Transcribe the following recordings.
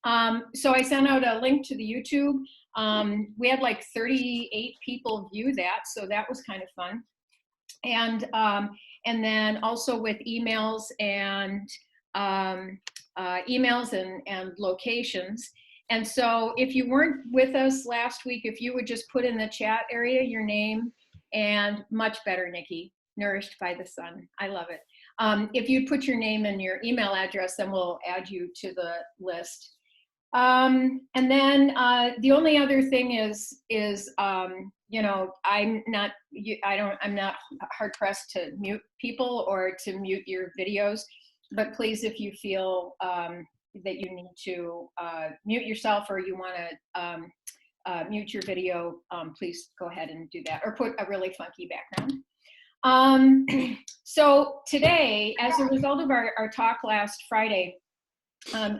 So I sent out a link to the YouTube. We had like 38 people view that, so that was kind of fun. And then also with emails and and locations. And so if you weren't with us last week, if you would just put in the chat area your name, and much better, Nikki, nourished by the sun. I love it. If you put your name and your email address, then we'll add you to the list. And then the only other thing is you know, I'm not hard pressed to mute people or to mute your videos, but please, if you feel that you need to mute yourself or you want to mute your video, please go ahead and do that, or put a really funky background. So today, as a result of our talk last Friday,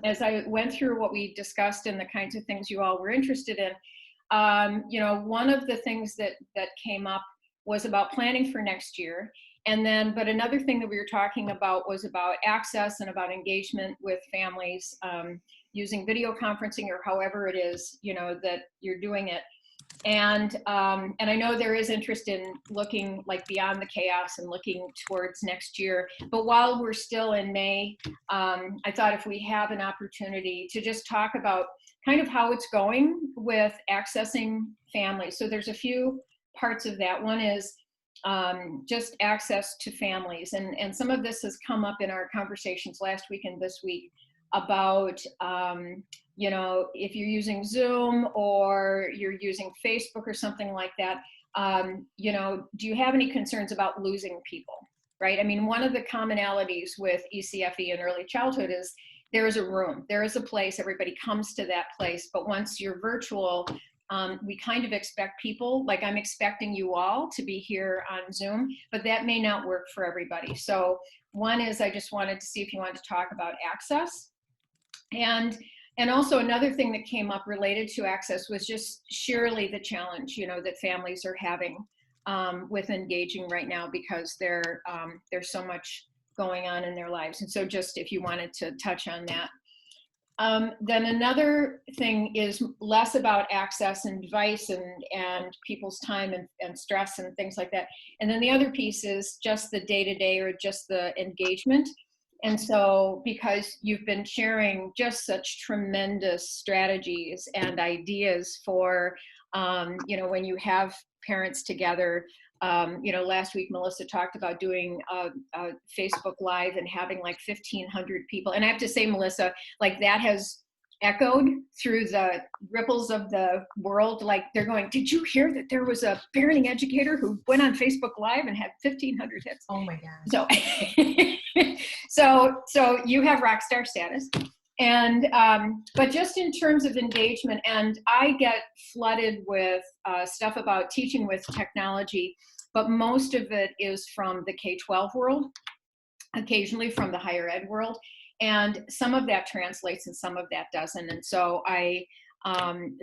as I went through what we discussed and the kinds of things you all were interested in, you know, one of the things that came up was about planning for next year. And then, but another thing that we were talking about was about access and about engagement with families using video conferencing or however it is, you know, that you're doing it. And I know there is interest in looking like beyond the chaos and looking towards next year. But while we're still in May, I thought if we have an opportunity to just talk about kind of how it's going with accessing families. So there's a few parts of that. One is just access to families. And some of this has come up in our conversations last week and this week about, you know, if you're using Zoom or you're using Facebook or something like that, you know, do you have any concerns about losing people, right? I mean, one of the commonalities with ECFE and early childhood is there is a room, there is a place, everybody comes to that place, but once you're virtual, we kind of expect people, like I'm expecting you all to be here on Zoom, but that may not work for everybody. So one is I just wanted to see if you wanted to talk about access. And also another thing that came up related to access was just surely the challenge, you know, that families are having with engaging right now because there's so much going on in their lives. And so just if you wanted to touch on that. Then another thing is less about access and device and people's time and stress and things like that. And then the other piece is just the day-to-day or just the engagement. And so because you've been sharing just such tremendous strategies and ideas for, you know, when you have parents together, you know, last week Melissa talked about doing a Facebook Live and having like 1,500 people. And I have to say, Melissa, like that has echoed through the ripples of the world. Like they're going, did you hear that there was a parenting educator who went on Facebook Live and had 1,500 hits? Oh my God. So you have rock star status. And, but just in terms of engagement, and I get flooded with stuff about teaching with technology, but most of it is from the K-12 world, occasionally from the higher ed world. And some of that translates and some of that doesn't. And so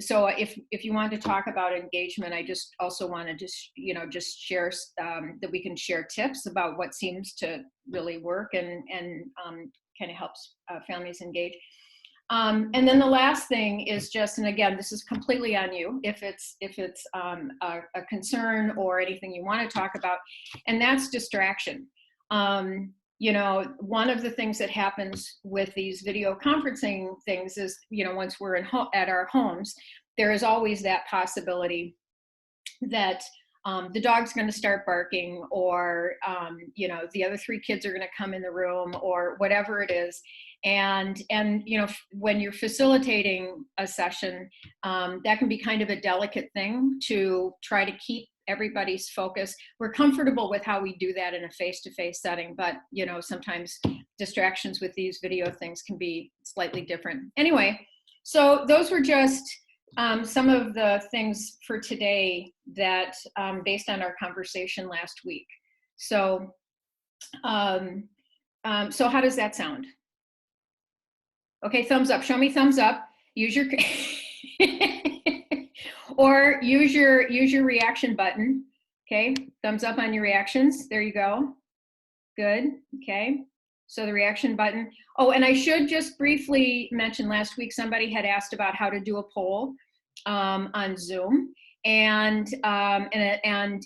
so if you want to talk about engagement, I just also want to just share that we can share tips about what seems to really work and kind of helps families engage. And then the last thing is just, and again, this is completely on you if it's a concern or anything you want to talk about, and that's distraction. You know, one of the things that happens with these video conferencing things is, you know, once we're at our homes, there is always that possibility that the dog's going to start barking, or you know, the other 3 kids are going to come in the room, or whatever it is. And you know, when you're facilitating a session, that can be kind of a delicate thing to try to keep everybody's focus. We're comfortable with how we do that in a face-to-face setting, but you know, sometimes distractions with these video things can be slightly different. Anyway, so those were just some of the things for today that based on our conversation last week. So, so how does that sound? Okay, thumbs up. Show me thumbs up. Use your or use your reaction button. Okay, thumbs up on your reactions. There you go. Good. Okay. So the reaction button. Oh, and I should just briefly mention, last week somebody had asked about how to do a poll on Zoom. And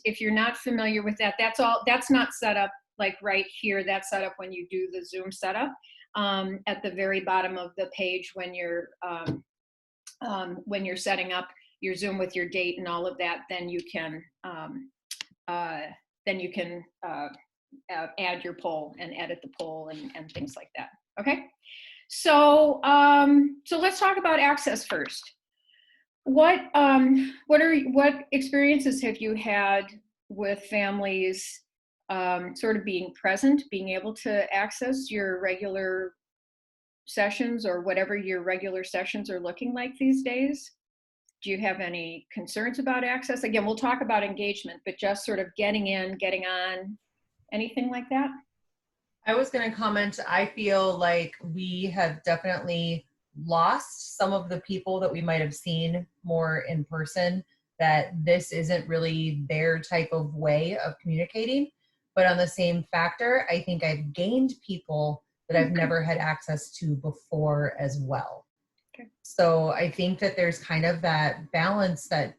if you're not familiar with that, that's not set up like right here. That's set up when you do the Zoom setup at the very bottom of the page when you're setting up your Zoom with your date and all of that. Then you can add your poll and edit the poll and things like that. Okay, so let's talk about access first. What experiences have you had with families sort of being present, being able to access your regular sessions or whatever your regular sessions are looking like these days? Do you have any concerns about access? Again, we'll talk about engagement, but just sort of getting in, getting on, anything like that? I was going to comment, I feel like we have definitely lost some of the people that we might have seen more in person, that this isn't really their type of way of communicating. But on the same factor, I think I've gained people that I've never had access to before as well. Okay. So I think that there's kind of that balance that,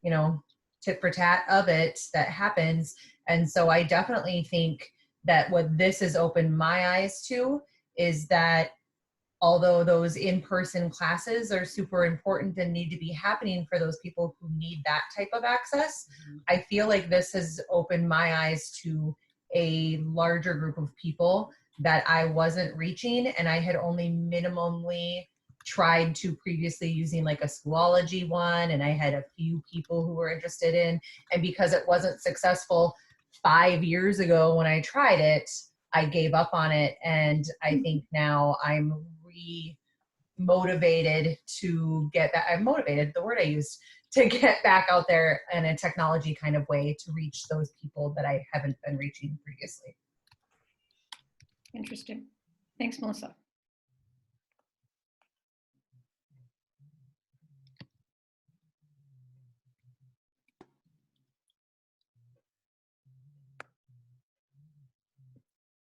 you know, tit for tat of it that happens. And so I definitely think that what this has opened my eyes to is that although those in-person classes are super important and need to be happening for those people who need that type of access, I feel like this has opened my eyes to a larger group of people that I wasn't reaching, and I had only minimally tried to previously using like a Schoology one, and I had a few people who were interested in, and because it wasn't successful 5 years ago when I tried it, I gave up on it. And I think now I'm motivated to get that. I'm motivated, the word I used, to get back out there in a technology kind of way to reach those people that I haven't been reaching previously. Interesting. Thanks, Melissa.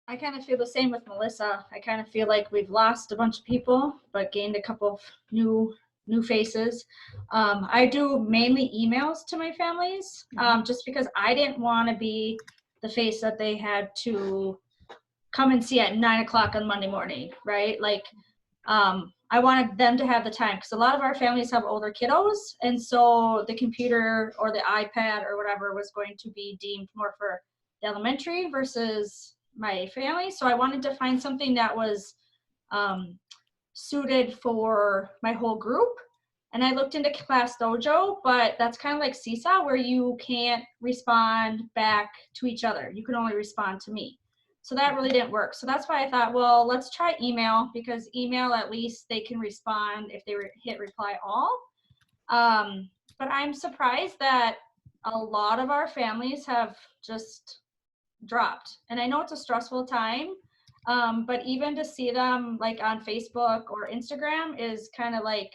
I kind of feel the same with Melissa. I kind of feel like we've lost a bunch of people, but gained a couple of new faces. I do mainly emails to my families, just because I didn't want to be the face that they had to come and see at 9 o'clock on Monday morning, right? Like, I wanted them to have the time, because a lot of our families have older kiddos, and so the computer or the iPad or whatever was going to be deemed more for the elementary versus my family. So I wanted to find something that was suited for my whole group. And I looked into Class Dojo, but that's kind of like Seesaw, where you can't respond back to each other. You can only respond to me. So that really didn't work. So that's why I thought, well, let's try email, because email, at least they can respond if they hit reply all. But I'm surprised that a lot of our families have just dropped. And I know it's a stressful time, but even to see them like on Facebook or Instagram is kind of like,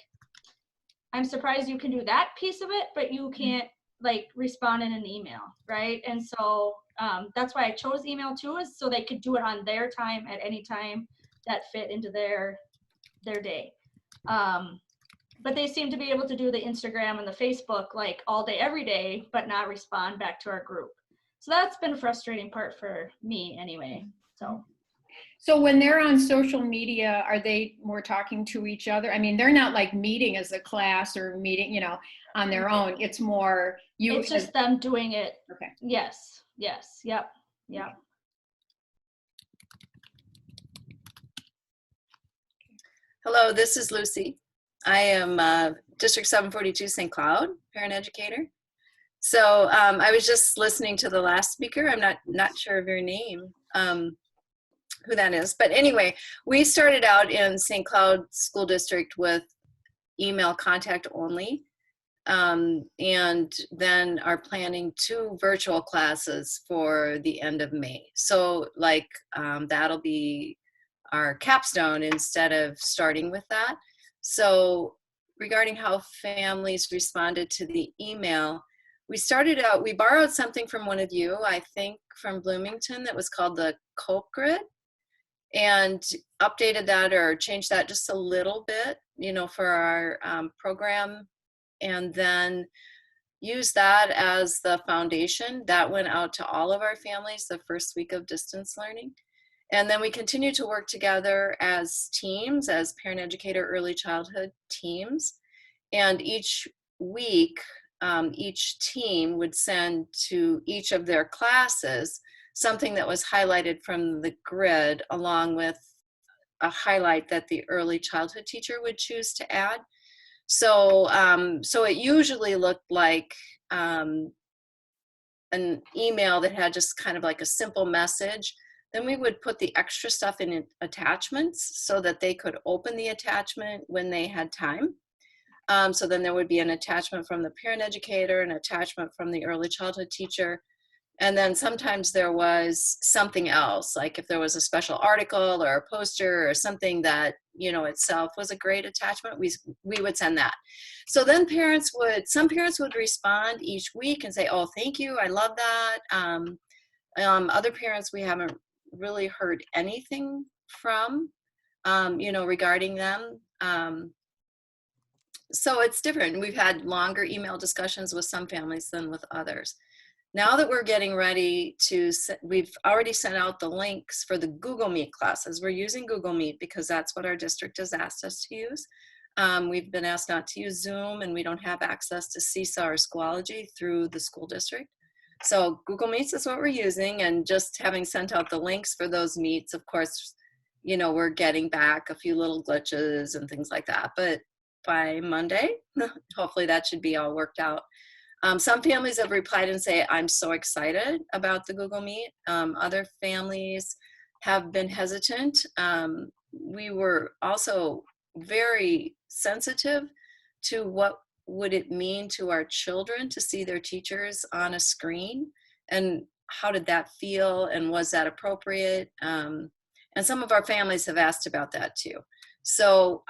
I'm surprised you can do that piece of it, but you can't like respond in an email, right? And so that's why I chose email too, is so they could do it on their time at any time that fit into their day. But they seem to be able to do the Instagram and the Facebook like all day, every day, but not respond back to our group. So that's been a frustrating part for me anyway. So when they're on social media, are they more talking to each other? I mean, they're not like meeting as a class or meeting, you know, on their own. It's more you. It's just them doing it. Okay. Yes. Yep. Hello, this is Lucy. I am District 742 St. Cloud parent educator. So I was just listening to the last speaker. I'm not sure of your name, who that is. But anyway, we started out in St. Cloud School District with email contact only, and then are planning 2 virtual classes for the end of May. So like that'll be our capstone instead of starting with that. So regarding how families responded to the email, we started out, we borrowed something from one of you, I think from Bloomington, that was called the Cope Grid. and updated that or changed that just a little bit, for our program, and then use that as the foundation. That went out to all of our families the first week of distance learning. And then we continue to work together as teams, as parent educator early childhood teams. And each week, each team would send to each of their classes something that was highlighted from the grid, along with a highlight that the early childhood teacher would choose to add. So, so it usually looked like an email that had just kind of like a simple message. Then we would put the extra stuff in attachments so that they could open the attachment when they had time. So then there would be an attachment from the parent educator, an attachment from the early childhood teacher. And then sometimes there was something else, like if there was a special article or a poster or something that, itself was a great attachment, we would send that. So then some parents would respond each week and say, oh, thank you, I love that. Other parents we haven't really heard anything from, regarding them. So it's different. We've had longer email discussions with some families than with others. Now that we're getting ready we've already sent out the links for the Google Meet classes. We're using Google Meet because that's what our district has asked us to use. We've been asked not to use Zoom, and we don't have access to Seesaw or Schoology through the school district. So Google Meets is what we're using, and just having sent out the links for those meets, of course, we're getting back a few little glitches and things like that. But by Monday, hopefully that should be all worked out. Some families have replied and say, I'm so excited about the Google Meet. Other families have been hesitant. We were also very sensitive to what would it mean to our children to see their teachers on a screen, and how did that feel, and was that appropriate? And some of our families have asked about that too. So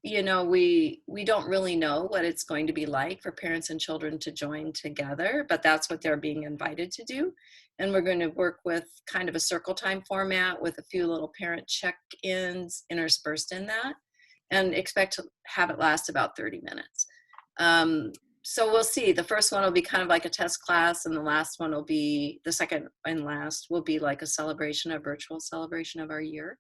we don't really know what it's going to be like for parents and children to join together, but that's what they're being invited to do. And we're going to work with kind of a circle time format with a few little parent check-ins interspersed in that, and expect to have it last about 30 minutes. So we'll see. The first one will be kind of like a test class, and the last one will be, the second and last will be like a virtual celebration of our year.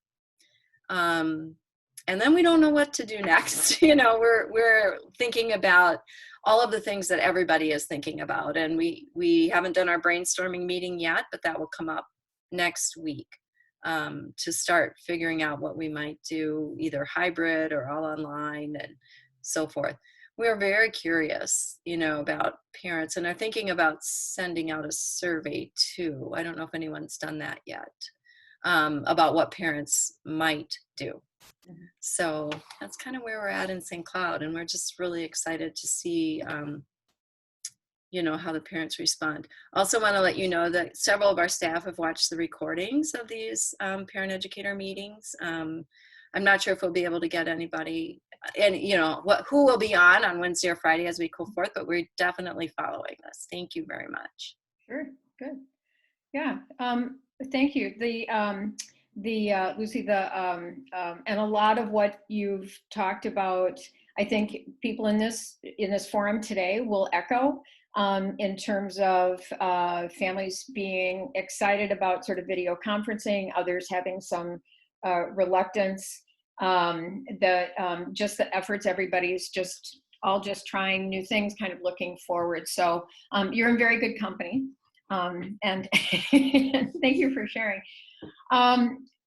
And then we don't know what to do next. We're thinking about all of the things that everybody is thinking about. And we haven't done our brainstorming meeting yet, but that will come up next week, to start figuring out what we might do, either hybrid or all online and so forth. We're very curious, about parents, and are thinking about sending out a survey too. I don't know if anyone's done that yet, about what parents might do. So that's kind of where we're at in St. Cloud, and we're just really excited to see, how the parents respond. Also want to let you know that several of our staff have watched the recordings of these parent educator meetings. I'm not sure if we'll be able to get anybody, and who will be on Wednesday or Friday as we go forth, but we're definitely following this. Thank you very much. Sure, good. Yeah, thank you. Lucy, and a lot of what you've talked about, I think people in this forum today will echo, in terms of families being excited about sort of video conferencing, others having some reluctance. Just the efforts, everybody's just trying new things, kind of looking forward. So you're in very good company, and thank you for sharing.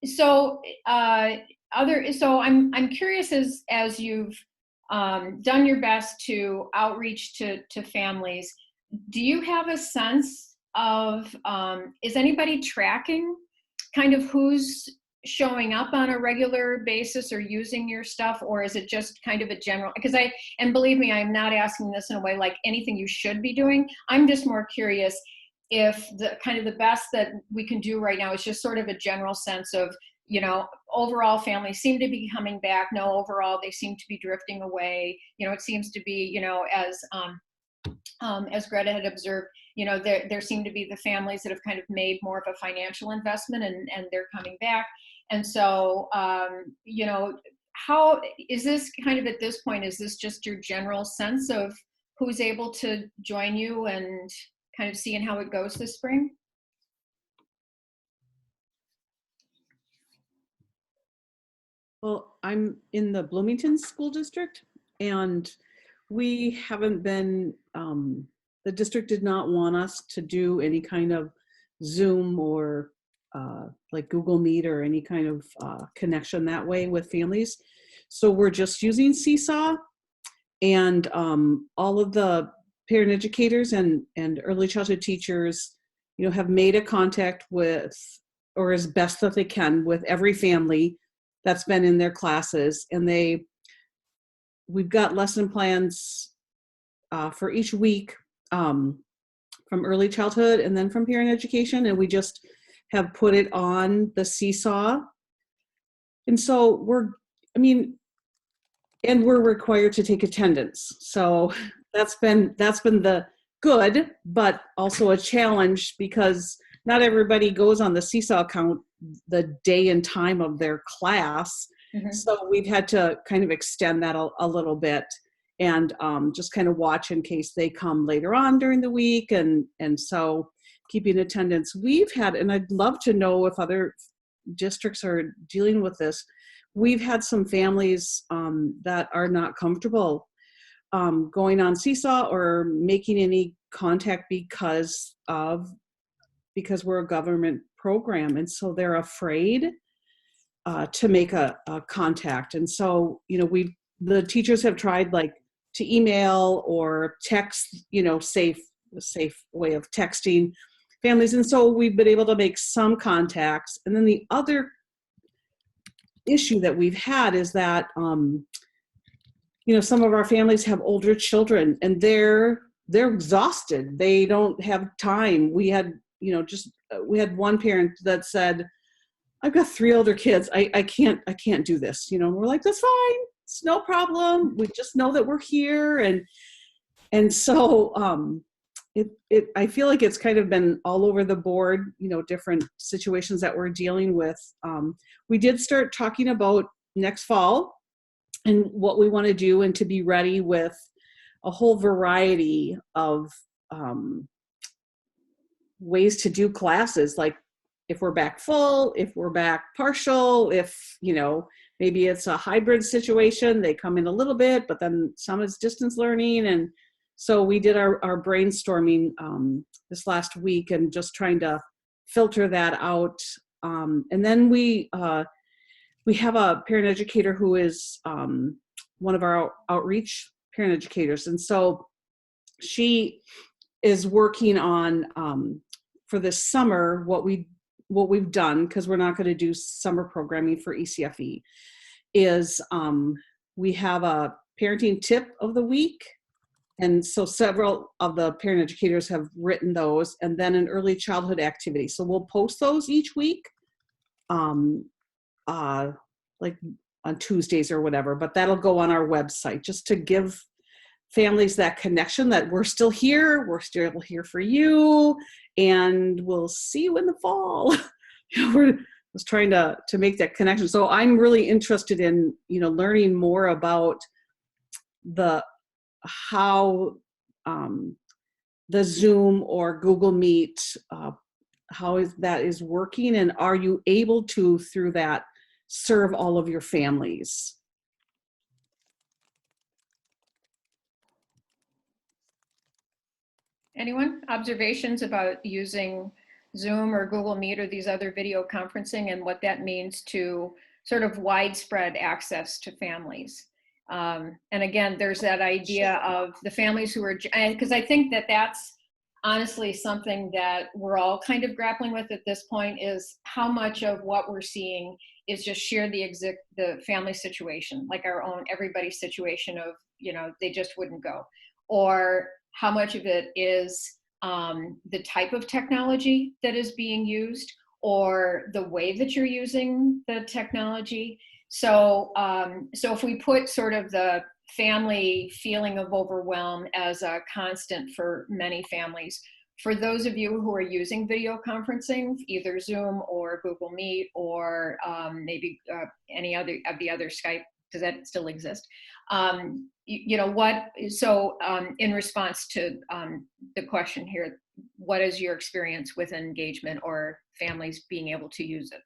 So I'm curious, as you've done your best to outreach to families, do you have a sense of, is anybody tracking kind of who's showing up on a regular basis or using your stuff, or is it just kind of a general, and believe me, I'm not asking this in a way like anything you should be doing. I'm just more curious if the kind of the best that we can do right now is just sort of a general sense of, overall families seem to be coming back. No, overall they seem to be drifting away. It seems to be, as Greta had observed, there seem to be the families that have kind of made more of a financial investment, and they're coming back. And so, you know, how is this kind of at this point, is this just your general sense of who's able to join you and kind of seeing how it goes this spring? Well, I'm in the Bloomington School District, and we haven't been, the district did not want us to do any kind of Zoom or like Google Meet or any kind of connection that way with families. So we're just using Seesaw, and all of the parent educators and early childhood teachers, you know, have made a contact with, or as best that they can, with every family that's been in their classes, and we've got lesson plans for each week, from early childhood and then from parent education, and we just have put it on the Seesaw. And so we're required to take attendance, so that's been the good, but also a challenge, because not everybody goes on the Seesaw account the day and time of their class. Mhm. So we've had to kind of extend that a little bit, and just kind of watch in case they come later on during the week, and so keeping attendance. We've had, and I'd love to know if other districts are dealing with this, we've had some families that are not comfortable going on Seesaw or making any contact because we're a government program, and so they're afraid to make a contact. And so, you know, the teachers have tried like to email or text, you know, safe way of texting families, and so we've been able to make some contacts. And then the other issue that we've had is that you know, some of our families have older children, and they're exhausted. They don't have time. We had, you know, we had one parent that said, I've got 3 older kids. I can't do this. You know, and we're like, that's fine. It's no problem. We just know that we're here. And so I feel like it's kind of been all over the board, you know, different situations that we're dealing with. We did start talking about next fall and what we want to do, and to be ready with a whole variety of ways to do classes, like if we're back full, if we're back partial, if, you know, maybe it's a hybrid situation, they come in a little bit, but then some is distance learning. And so we did our brainstorming this last week, and just trying to filter that out. And then we have a parent educator who is one of our outreach parent educators. And so she is working on, for this summer, what we've done, because we're not going to do summer programming for ECFE, is we have a parenting tip of the week. And so several of the parent educators have written those, and then an early childhood activity. So we'll post those each week, like on Tuesdays or whatever, but that'll go on our website, just to give families that connection that we're still here for you, and we'll see you in the fall. We're just trying to make that connection. So I'm really interested in, you know, learning more about how the Zoom or Google Meet, how that is working, and are you able to, through that, serve all of your families? Anyone? Observations about using Zoom or Google Meet or these other video conferencing, and what that means to sort of widespread access to families? And again, there's that idea of the families who are, because I think that that's honestly something that we're all kind of grappling with at this point, is how much of what we're seeing is just the family situation, like our own everybody's situation of, you know, they just wouldn't go, or how much of it is the type of technology that is being used, or the way that you're using the technology. So if we put sort of the family feeling of overwhelm as a constant for many families, For those of you who are using video conferencing, either Zoom or Google Meet or maybe any other of the other Skype, does that still exist? In response to the question here, what is your experience with engagement or families being able to use it?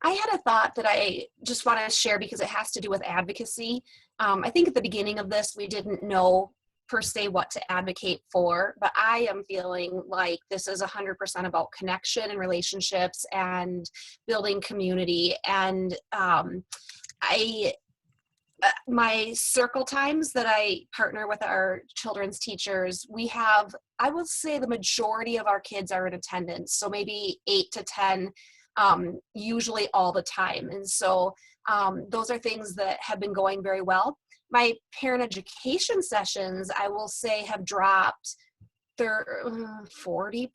I had a thought that I just want to share because it has to do with advocacy. I think at the beginning of this, we didn't know per se what to advocate for, but I am feeling like this is 100% about connection and relationships and building community. And my circle times that I partner with our children's teachers, we have, I will say the majority of our kids are in attendance. So maybe 8 to 10, usually all the time. And so those are things that have been going very well. My parent education sessions, I will say, have dropped 40%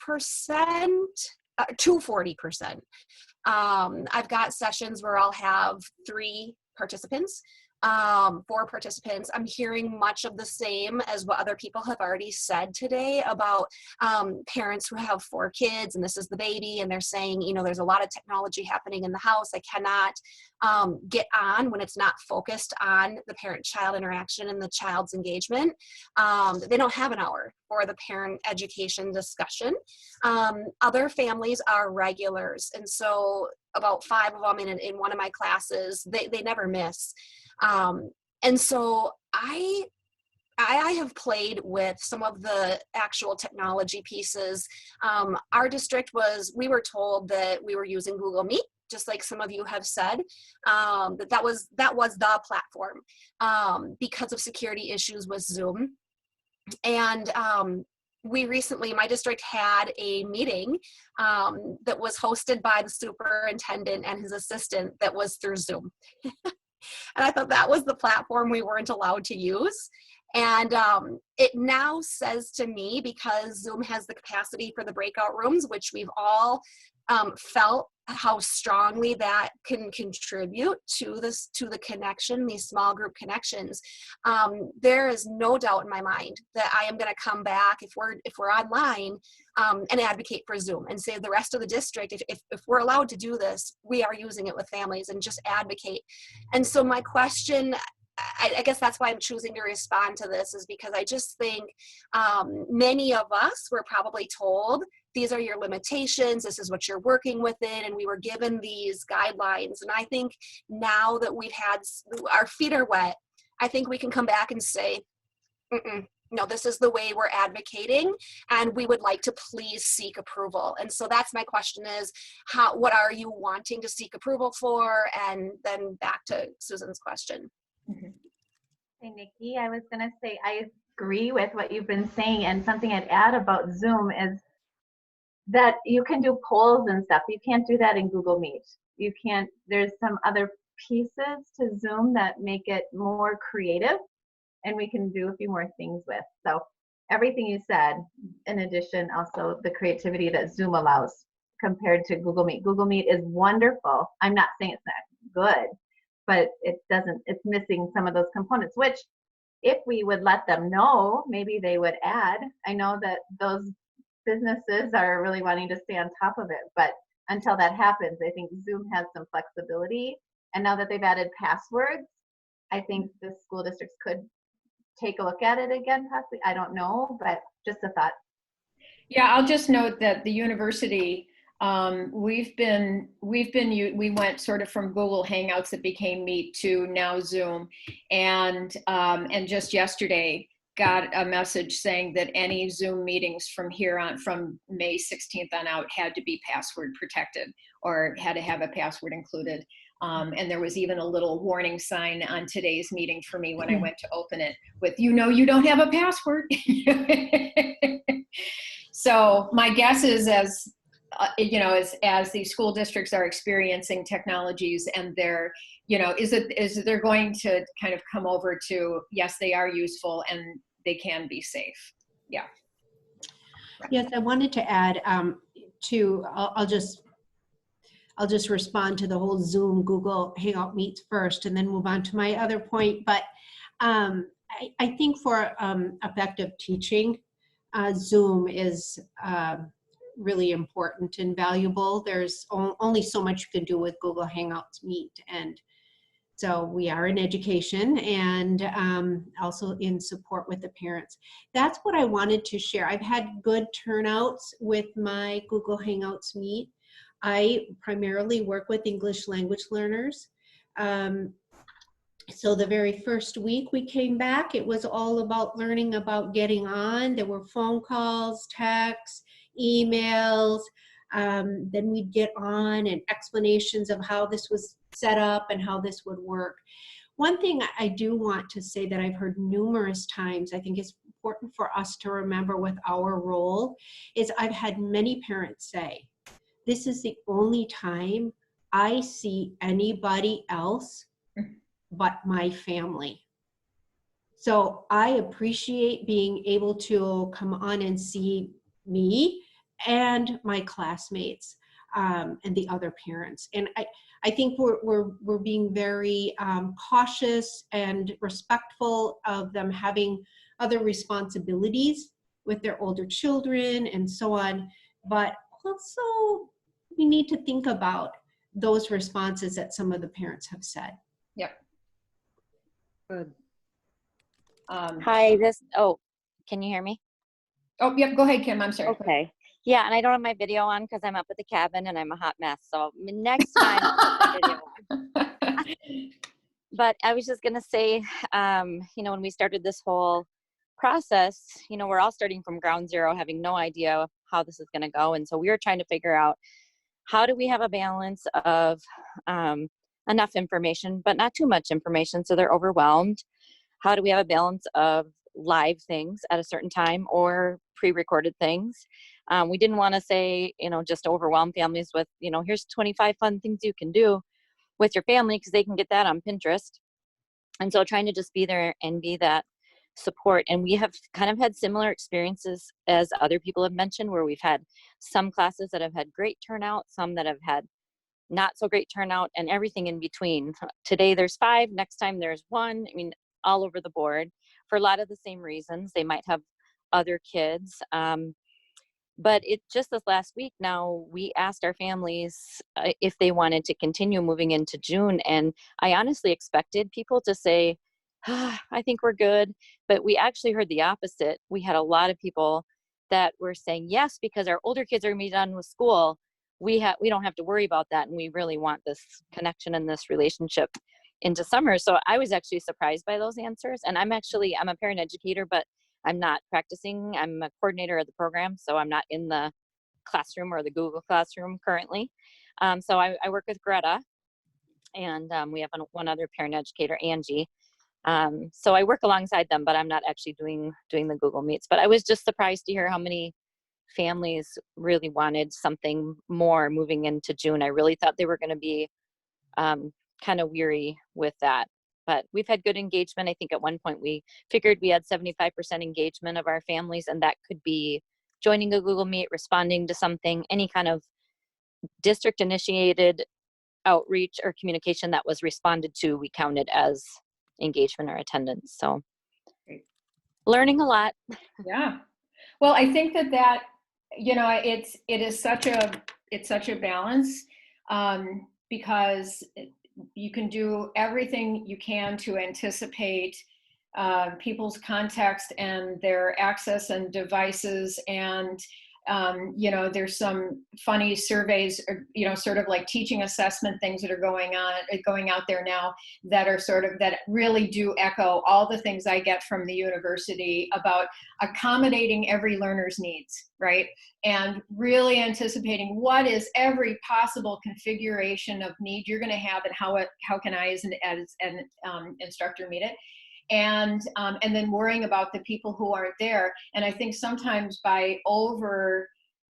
to 40%. I've got sessions where I'll have 3 participants, 4 participants. I'm hearing much of the same as what other people have already said today about parents who have 4 kids and this is the baby, and they're saying, you know, there's a lot of technology happening in the house. I cannot get on when it's not focused on the parent-child interaction and the child's engagement. They don't have an hour for the parent education discussion. Other families are regulars, and so about 5 of them in one of my classes, they never miss. And so I have played with some of the actual technology pieces. Our district we were told that we were using Google Meet, just like some of you have said, that was the platform because of security issues with Zoom. And we recently, my district had a meeting that was hosted by the superintendent and his assistant that was through Zoom. And I thought that was the platform we weren't allowed to use. And it now says to me, because Zoom has the capacity for the breakout rooms, which we've all felt how strongly that can contribute to the connection, these small group connections. There is no doubt in my mind that I am going to come back if we're online and advocate for Zoom and say the rest of the district, if we're allowed to do this, we are using it with families and just advocate. And so my question, I guess that's why I'm choosing to respond to this, is because I just think many of us were probably told, these are your limitations, this is what you're working within, and we were given these guidelines. And I think now that we've had, our feet are wet, I think we can come back and say, no, this is the way we're advocating, and we would like to please seek approval. And so that's my question is, what are you wanting to seek approval for? And then back to Susan's question. Hey, Nikki, I was going to say, I agree with what you've been saying, and something I'd add about Zoom is that you can do polls and stuff. You can't do that in Google Meet. You can't, there's some other pieces to Zoom that make it more creative, and we can do a few more things with. So everything you said, in addition, also the creativity that Zoom allows compared to Google Meet. Google Meet is wonderful. I'm not saying it's not good, but it's missing some of those components, which if we would let them know, maybe they would add. I know that those businesses are really wanting to stay on top of it, but until that happens, I think Zoom has some flexibility. And now that they've added passwords, I think the school districts could take a look at it again, possibly. I don't know, but just a thought. Yeah, I'll just note that the university, we went sort of from Google Hangouts that became Meet to now Zoom, and just yesterday got a message saying that any Zoom meetings from here on, from May 16th on out, had to be password protected or had to have a password included. And there was even a little warning sign on today's meeting for me when I went to open it with, you don't have a password. So my guess is as the school districts are experiencing technologies and they're, is they're going to kind of come over to, yes, they are useful and they can be safe. Yeah. Yes, I wanted to add I'll just respond to the whole Zoom Google Hangout Meets first and then move on to my other point. But I think for effective teaching, Zoom is really important and valuable. There's only so much you can do with Google Hangouts Meet. And so we are in education and also in support with the parents. That's what I wanted to share. I've had good turnouts with my Google Hangouts Meet. I primarily work with English language learners. So the very first week we came back, it was all about learning about getting on. There were phone calls, texts, emails. Then we'd get on and explanations of how this was set up and how this would work. One thing I do want to say that I've heard numerous times, I think is important for us to remember with our role, is I've had many parents say, this is the only time I see anybody else but my family. So I appreciate being able to come on and see me and my classmates and the other parents. And I think we're being very cautious and respectful of them having other responsibilities with their older children and so on. But also we need to think about those responses that some of the parents have said. Yep. Good. Hi, can you hear me? Oh, yep, go ahead, Kim, I'm sorry. Okay. Yeah, and I don't have my video on because I'm up at the cabin and I'm a hot mess. So next time I'll put the video on. But I was just going to say, when we started this whole process, we're all starting from ground zero, having no idea how this is going to go. And so we were trying to figure out, how do we have a balance of enough information, but not too much information so they're overwhelmed? How do we have a balance of live things at a certain time or pre-recorded things? We didn't want to say, just overwhelm families with, here's 25 fun things you can do with your family, because they can get that on Pinterest. And so trying to just be there and be that support. And we have kind of had similar experiences as other people have mentioned, where we've had some classes that have had great turnout, some that have had not so great turnout, and everything in between. Today there's 5, next time there's 1. I mean, all over the board for a lot of the same reasons. They might have other kids. But it just this last week now, we asked our families if they wanted to continue moving into June. And I honestly expected people to say, I think we're good. But we actually heard the opposite. We had a lot of people that were saying yes, because our older kids are going to be done with school. We don't have to worry about that. And we really want this connection and this relationship into summer. So I was actually surprised by those answers. And I'm a parent educator, but I'm not practicing. I'm a coordinator of the program, so I'm not in the classroom or the Google Classroom currently. So I work with Greta, and we have one other parent educator, Angie. So I work alongside them, but I'm not actually doing the Google Meets. But I was just surprised to hear how many families really wanted something more moving into June. I really thought they were going to be kind of weary with that. But we've had good engagement. I think at one point we figured we had 75% engagement of our families, and that could be joining a Google Meet, responding to something, any kind of district initiated outreach or communication that was responded to, we counted as engagement or attendance. So Great. Learning a lot. Yeah. Well, I think that it's such a balance, because you can do everything you can to anticipate people's context and their access and devices. And, there's some funny surveys, sort of like teaching assessment things that are going out there now that really do echo all the things I get from the university about accommodating every learner's needs, right? And really anticipating what is every possible configuration of need you're going to have, and how can I as an instructor meet it. And then worrying about the people who aren't there. And I think sometimes by over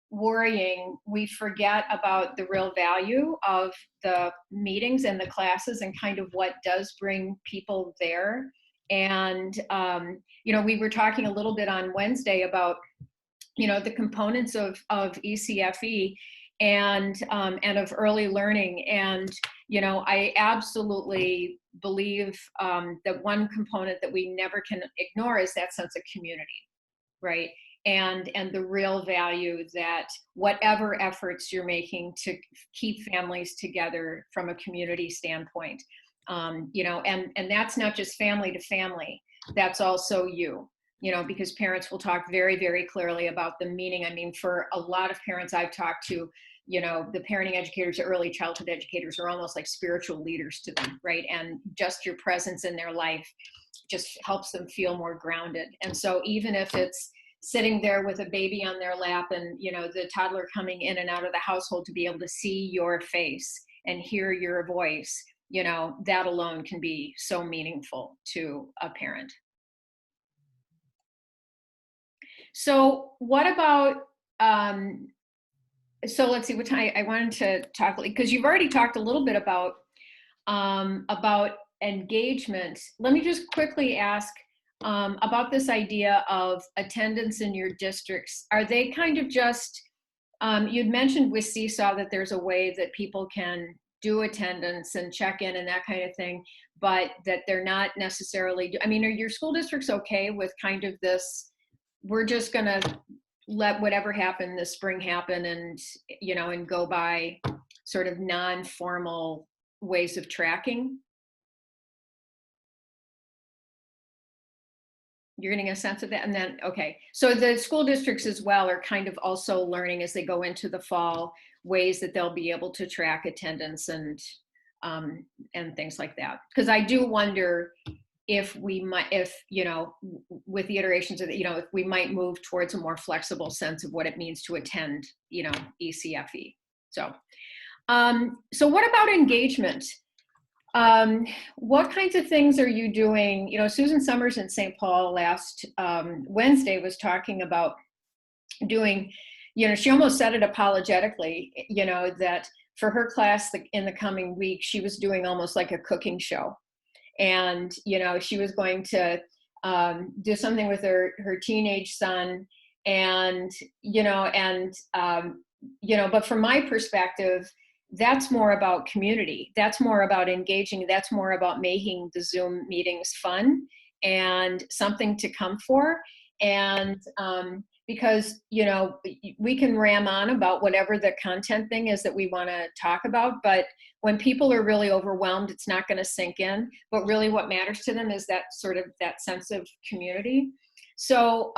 worrying, we forget about the real value of the meetings and the classes and kind of what does bring people there. And, we were talking a little bit on Wednesday about, the components of ECFE and of early learning. And, I absolutely believe that one component that we never can ignore is that sense of community, right? and the real value that whatever efforts you're making to keep families together from a community standpoint, you know, and that's not just family to family, that's also you know, because parents will talk very, very clearly about the meaning. I mean, for a lot of parents I've talked to, you know, the parenting educators, the early childhood educators are almost like spiritual leaders to them, right? And just your presence in their life just helps them feel more grounded. And so even if it's sitting there with a baby on their lap and, you know, the toddler coming in and out of the household, to be able to see your face and hear your voice, you know, that alone can be so meaningful to a parent. So what about, so let's see what time I wanted to talk, because you've already talked a little bit about engagement. Let me just quickly ask about this idea of attendance in your districts. Are they kind of just, you'd mentioned with Seesaw that there's a way that people can do attendance and check in and that kind of thing, but that they're not necessarily, I mean, are your school districts okay with kind of this, we're just gonna let whatever happened this spring happen and, you know, and go by sort of non-formal ways of tracking? You're getting a sense of that? And then, okay. So the school districts as well are kind of also learning as they go into the fall ways that they'll be able to track attendance and things like that. Because I do wonder if we might, if, you know, with the iterations of the, you know, if we might move towards a more flexible sense of what it means to attend, you know, ECFE. So, so what about engagement? What kinds of things are you doing? You know, Susan Summers in St. Paul last Wednesday was talking about doing, you know, she almost said it apologetically, you know, that for her class in the coming week, she was doing almost like a cooking show. And, you know, she was going to do something with her teenage son, and, you know, but from my perspective, that's more about community. That's more about engaging. That's more about making the Zoom meetings fun and something to come for. And because, you know, we can ram on about whatever the content thing is that we want to talk about, but when people are really overwhelmed, it's not going to sink in. But really what matters to them is that sort of that sense of community. So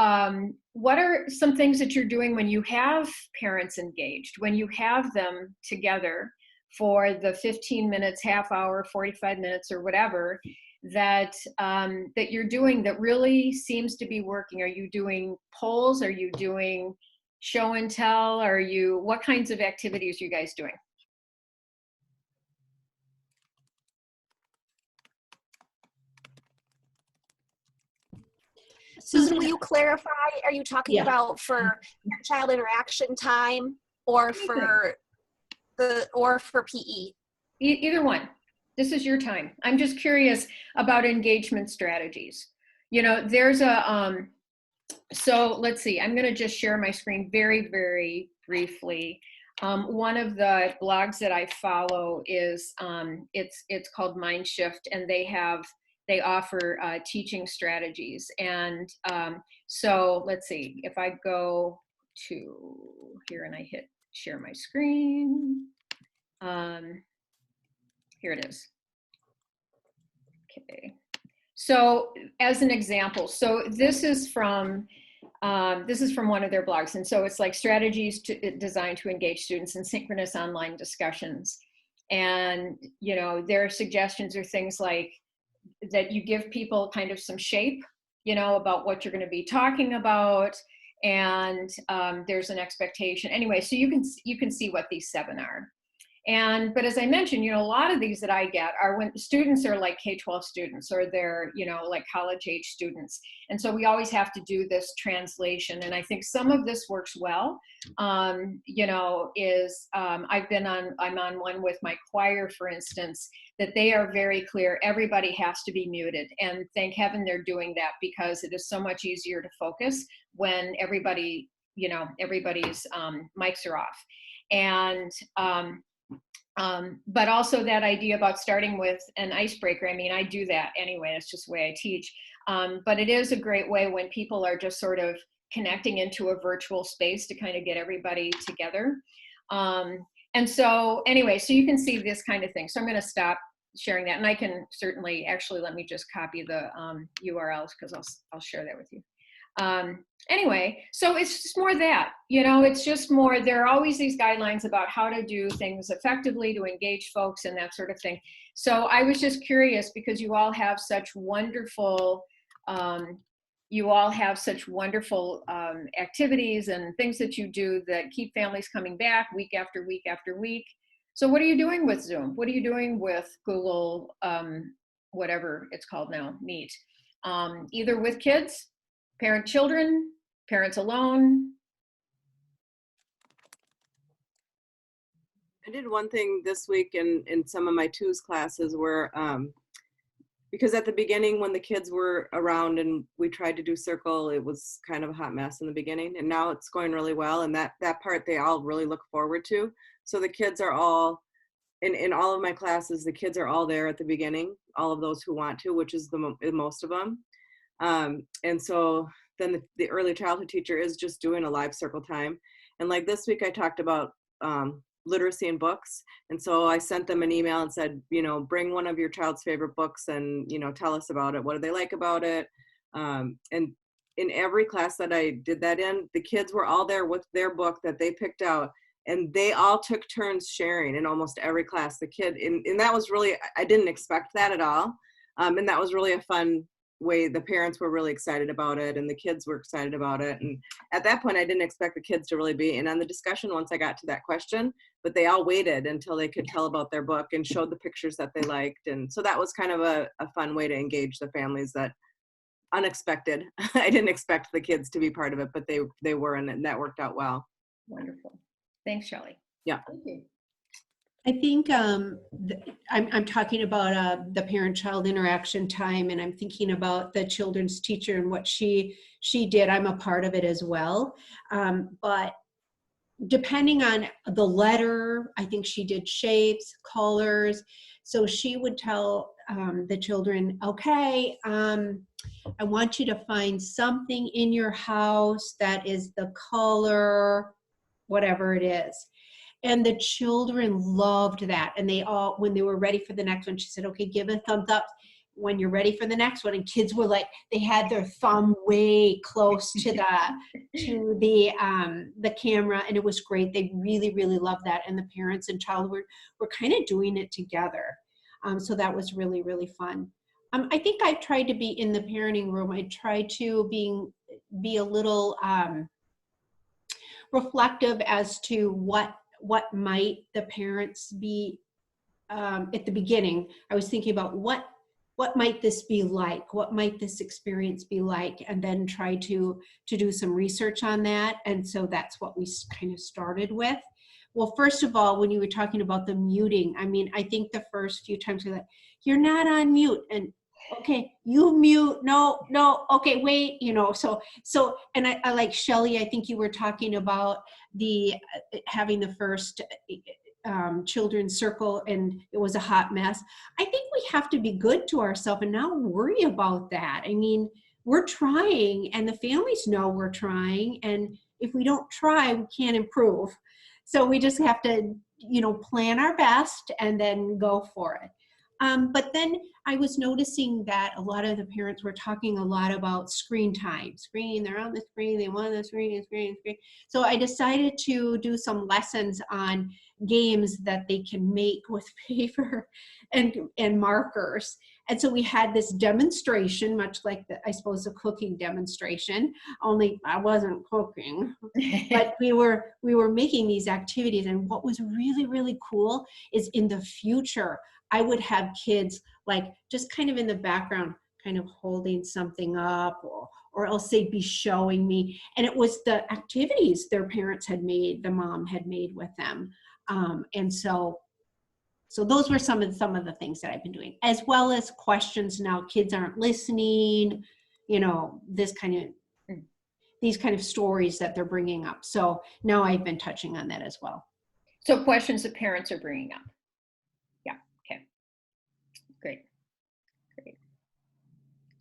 what are some things that you're doing when you have parents engaged, when you have them together for the 15 minutes, half hour, 45 minutes or whatever, that that you're doing that really seems to be working? Are you doing polls? Are you doing show and tell? Are you, what kinds of activities are you guys doing? Susan, will you clarify, are you talking Yeah. about for child interaction time or for PE? Either one. This is your time. I'm just curious about engagement strategies. You know, there's a, so let's see, I'm gonna just share my screen very, very briefly. One of the blogs that I follow is, it's called Mindshift, and they offer teaching strategies. And so let's see, if I go to here and I hit share my screen, here it is. Okay, so as an example, so this is from one of their blogs, and so it's like strategies designed to engage students in synchronous online discussions. And, you know, their suggestions are things like that you give people kind of some shape, you know, about what you're going to be talking about, and there's an expectation. Anyway, so you can see what these 7 are. And, but as I mentioned, you know, a lot of these that I get are when students are like K-12 students, or they're, you know, like college age students. And so we always have to do this translation. And I think some of this works well, you know, is I'm on one with my choir, for instance, that they are very clear. Everybody has to be muted. And thank heaven they're doing that, because it is so much easier to focus when everybody, you know, everybody's mics are off. And, but also that idea about starting with an icebreaker. I mean, I do that anyway. It's just the way I teach. But it is a great way when people are just sort of connecting into a virtual space to kind of get everybody together. And so anyway, so you can see this kind of thing. So I'm going to stop sharing that, and I can certainly, actually, let me just copy the URLs, because I'll share that with you. Anyway, so it's just more that, you know, it's just more, there are always these guidelines about how to do things effectively to engage folks and that sort of thing. So I was just curious, because you all have such wonderful activities and things that you do that keep families coming back week after week after week. So what are you doing with Zoom? What are you doing with Google, whatever it's called now, Meet? Either with kids, parent-children, parents alone? I did one thing this week in some of my twos classes where, because at the beginning when the kids were around and we tried to do circle, it was kind of a hot mess in the beginning, and now it's going really well, and that part they all really look forward to. So the kids are all, in all of my classes, the kids are all there at the beginning, all of those who want to, which is the most of them. And so then the early childhood teacher is just doing a live circle time. And like this week I talked about literacy in books. And so I sent them an email and said, you know, bring one of your child's favorite books and, you know, tell us about it. What do they like about it? And in every class that I did that in, the kids were all there with their book that they picked out. And they all took turns sharing in almost every class. The kid, and that was really, I didn't expect that at all. And that was really a fun way. The parents were really excited about it and the kids were excited about it. And at that point, I didn't expect the kids to really be in on the discussion once I got to that question, but they all waited until they could tell about their book and showed the pictures that they liked. And so that was kind of a fun way to engage the families, that unexpected. I didn't expect the kids to be part of it, but they were, and that worked out well. Wonderful. Thanks, Shelley. Yeah. Thank you. I think I'm talking about the parent-child interaction time, and I'm thinking about the children's teacher and what she did. I'm a part of it as well, but depending on the letter, I think she did shapes, colors. So she would tell the children, okay, I want you to find something in your house that is the color, whatever it is. And the children loved that. And they all, when they were ready for the next one, she said, okay, give a thumbs up when you're ready for the next one. And kids were like, they had their thumb way close to the camera. And it was great. They really, really loved that. And the parents and child were kind of doing it together. So that was really, really fun. I think I tried to be in the parenting room. I tried to be a little reflective as to what might the parents be at the beginning. I was thinking about what might this be like? What might this experience be like? And then try to do some research on that. And so that's what we kind of started with. Well, first of all, when you were talking about the muting, I mean, I think the first few times we're like, you're not on mute, and okay, you mute, no, okay, wait, you know, so, and I like Shelley, I think you were talking about the, having the first children's circle and it was a hot mess. I think we have to be good to ourselves and not worry about that. I mean, we're trying and the families know we're trying, and if we don't try, we can't improve. So we just have to, you know, plan our best and then go for it. But then I was noticing that a lot of the parents were talking a lot about screen time. They're on the screen, they want the screen. So I decided to do some lessons on games that they can make with paper and markers. And so we had this demonstration, much like I suppose a cooking demonstration, only I wasn't cooking, but we were making these activities. And what was really, really cool is in the future, I would have kids like just kind of in the background, kind of holding something up, or else they'd be showing me. And it was the activities their parents had made, the mom had made with them. And so those were some of the things that I've been doing, as well as questions. Now kids aren't listening, you know, these kind of stories that they're bringing up. So now I've been touching on that as well. So questions that parents are bringing up.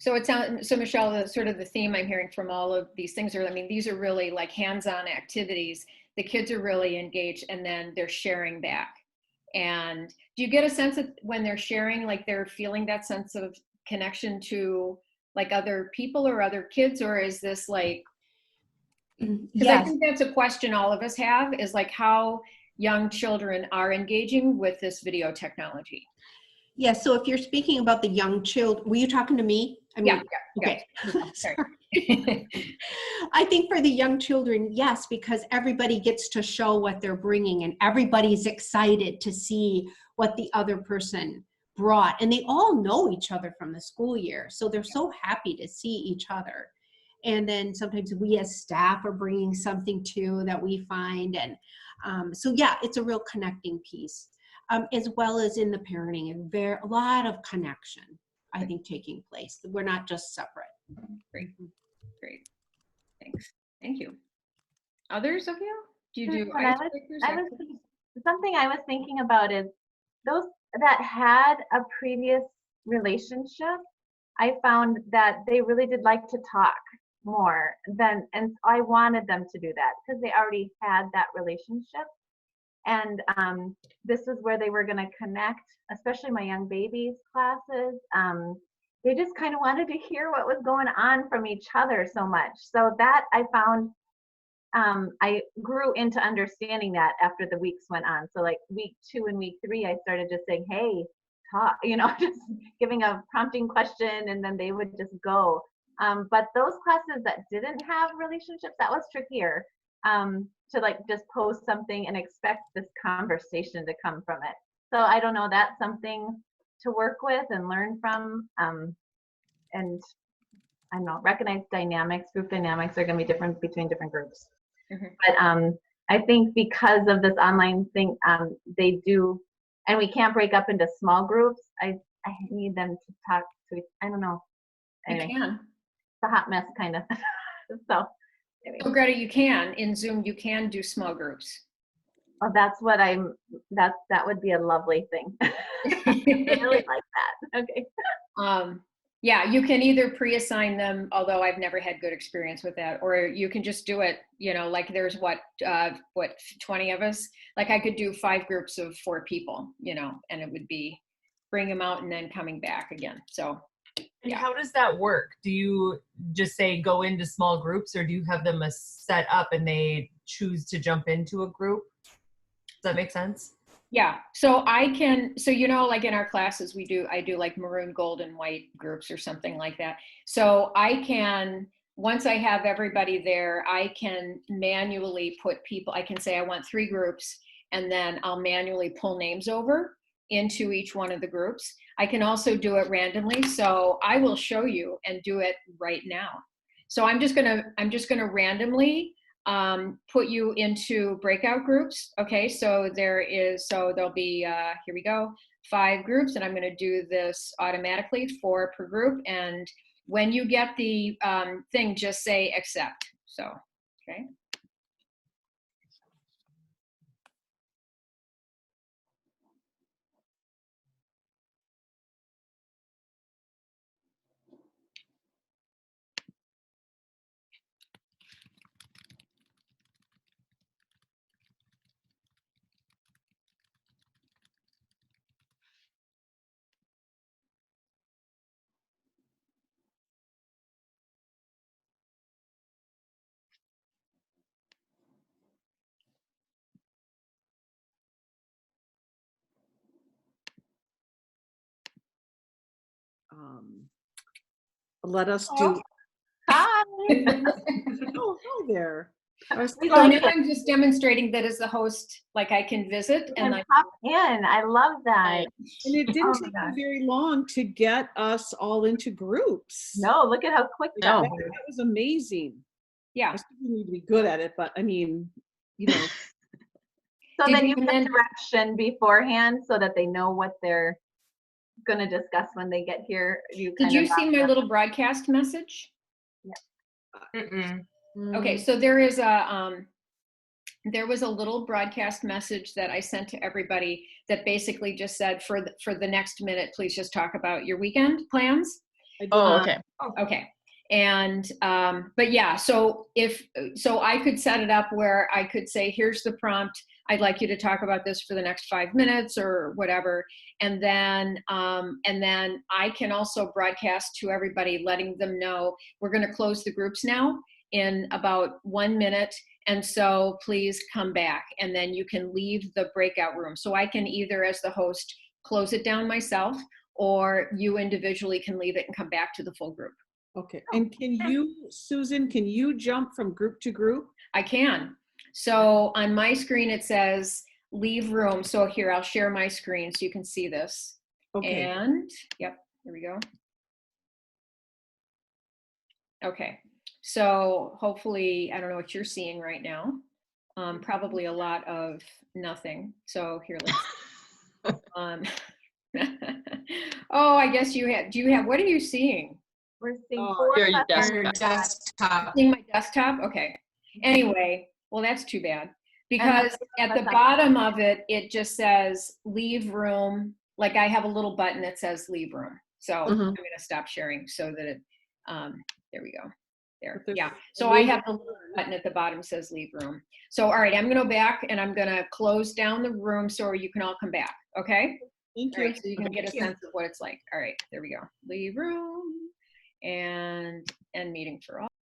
So it sounds, so Michelle, the sort of the theme I'm hearing from all of these things are, I mean, these are really like hands-on activities. The kids are really engaged, and then they're sharing back. And do you get a sense that when they're sharing, like they're feeling that sense of connection to like other people or other kids, or is this like, because I Yes. think that's a question all of us have, is like how young children are engaging with this video technology. Yes. So if you're speaking about the young children, were you talking to me? I mean, Yeah. okay. Sorry. I think for the young children, yes, because everybody gets to show what they're bringing and everybody's excited to see what the other person brought. And they all know each other from the school year. So they're so happy to see each other. And then sometimes we as staff are bringing something too that we find. And so, yeah, it's a real connecting piece, as well as in the parenting, and a lot of connection, I think, taking place. We're not just separate. Great. Great. Thanks. Thank you. Others of you? Do you do Susan, I icebreakers? was something I was thinking about is those that had a previous relationship, I found that they really did like to talk more than, and I wanted them to do that because they already had that relationship. And this is where they were going to connect, especially my young babies classes. They just kind of wanted to hear what was going on from each other so much. So that I found, I grew into understanding that after the weeks went on. So like week 2 and week 3, I started just saying, hey, talk, you know, just giving a prompting question, and then they would just go. But those classes that didn't have relationships, that was trickier. To like just post something and expect this conversation to come from it. So I don't know, that's something to work with and learn from. And I don't know, recognize dynamics, group dynamics are going to be different between different groups. Mm-hmm. But I think because of this online thing, they do, and we can't break up into small groups. I need them to talk to, I don't know. Anyway, You can. it's a hot mess kind of. So. Oh, Greta, you can. In Zoom, you can do small groups. Oh, that's what that would be a lovely thing. I really like that. Okay. Yeah, you can either pre-assign them, although I've never had good experience with that, or you can just do it, you know, like there's what 20 of us, like I could do 5 groups of 4 people, you know, and it would be bring them out and then coming back again. So. And Yeah. how does that work? Do you just say go into small groups, or do you have them set up and they choose to jump into a group? Does that make sense? Yeah. So I can, so, you know, like in our classes, I do like maroon, gold, and white groups or something like that. So I can, once I have everybody there, I can manually put people, I can say I want 3 groups, and then I'll manually pull names over into each one of the groups. I can also do it randomly. So I will show you and do it right now. So I'm just gonna randomly put you into breakout groups. Okay, so there'll be, here we go, 5 groups, and I'm gonna do this automatically, 4 per group. And when you get the thing, just say accept. So, okay. Let us do. Hi. Oh, hi there. We So like now it. I'm just demonstrating that as the host, like I can visit and And pop in. I love that. And it Oh didn't my take gosh. me very long to get us all into groups. No, look at how quick that that, was. that was amazing. yeah. I still need to be good at it, but I mean, you know. So Did then you- you give direction beforehand so that they know what they're going to discuss when they get here. Did you see my little broadcast message? Mm-mm. Okay, so there was a little broadcast message that I sent to everybody that basically just said for the next minute, please just talk about your weekend plans. Oh, okay. Okay. And, but yeah, so so I could set it up where I could say, here's the prompt. I'd like you to talk about this for the next 5 minutes or whatever. And then I can also broadcast to everybody, letting them know we're going to close the groups now in about 1 minute. And so please come back, and then you can leave the breakout room. So I can either, as the host, close it down myself, or you individually can leave it and come back to the full group. Okay. And can you, Susan, can you jump from group to group? I can. So on my screen, it says leave room. So here, I'll share my screen so you can see this. Okay. And yep, here we go. Okay. So hopefully, I don't know what you're seeing right now. Probably a lot of nothing. So here, let's, oh, I guess you have, what are you seeing? We're seeing Oh, 4 your lessons. desktop. Seeing my desktop? Okay. Anyway, well, that's too bad, because at the that's bottom of it, it just says leave room. Like I have a little button that says leave room. So I'm going to stop sharing so that it, there we go. There. Yeah. So I have the little button at the bottom says leave room. So, all right, I'm going to go back and I'm going to close down the room so you can all come back. Okay. Thank All you. right, so you can get a sense of what it's like. All right, there we go. Leave room and end meeting for all.